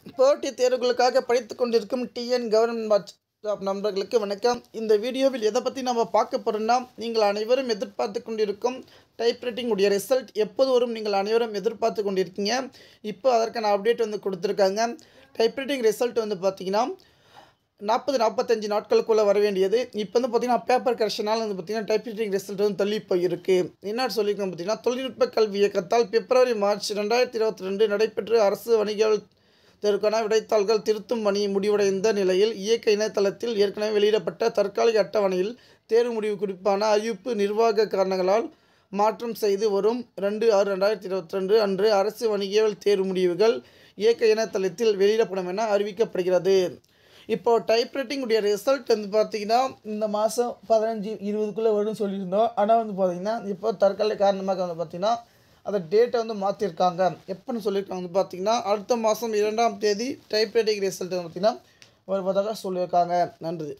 போட்டித் தேர்வுகளுக்காக படித்துக் கொண்டிருக்கும் டிஎன் கவர்மெண்ட் ஜாப் நண்பர்களுக்கு வணக்கம். இந்த வீடியோவில் எதை பற்றி நம்ம பார்க்க போகிறோம்னா, நீங்கள் அனைவரும் எதிர்பார்த்து கொண்டிருக்கும் டைப்ரைட்டிங் உடைய ரிசல்ட் எப்போது வரும் நீங்கள் அனைவரும் எதிர்பார்த்து கொண்டிருக்கீங்க. இப்போ அதற்கான அப்டேட் கொடுத்துருக்காங்க. டைப்ரைட்டிங் ரிசல்ட் பார்த்திங்கன்னா 40-45 நாட்களுக்குள்ளே வர வேண்டியது. இப்போ பார்த்திங்கன்னா பேப்பர் கரெக்ஷனால் பார்த்திங்கன்னா டைப்ரைட்டிங் ரிசல்ட் தள்ளி போயிருக்கு. என்ன சொல்லியிருக்கோம் பார்த்திங்கன்னா, தொழில்நுட்ப கல்வி இயக்கத்தால் பிப்ரவரி-மார்ச் 2022 நடைபெற்ற அரசு வணிகங்கள் தேர்வுக்கான விடைத்தாள்கள் திருத்தும் பணி முடிவடைந்த நிலையில் இயக்க இணையதளத்தில் ஏற்கனவே வெளியிடப்பட்ட தற்காலிக அட்டவணையில் தேர்வு முடிவு குறிப்பான அறிவிப்பு நிர்வாக காரணங்களால் மாற்றம் செய்து வரும் 2/6/2022 அன்று அரசு வணிகவியல் தேர்வு முடிவுகள் இயக்க இணையதளத்தில் வெளியிடப்படும் என அறிவிக்கப்படுகிறது. இப்போது டைப்ரைட்டிங் உடைய ரிசல்ட் பார்த்திங்கன்னா இந்த மாதம் 15-20க்குள்ளே வரும்னு சொல்லியிருந்தோம். ஆனால் பார்த்திங்கன்னா இப்போ தற்காலிக காரணமாக பார்த்திங்கன்னா அந்த டேட்டை மாற்றிருக்காங்க. எப்போன்னு சொல்லியிருக்காங்க பார்த்திங்கன்னா அடுத்த மாதம் 2ஆம் தேதி டைப்ரைட்டிங் ரிசல்ட் பார்த்திங்கன்னா வருவதாக சொல்லியிருக்காங்க. நன்றி.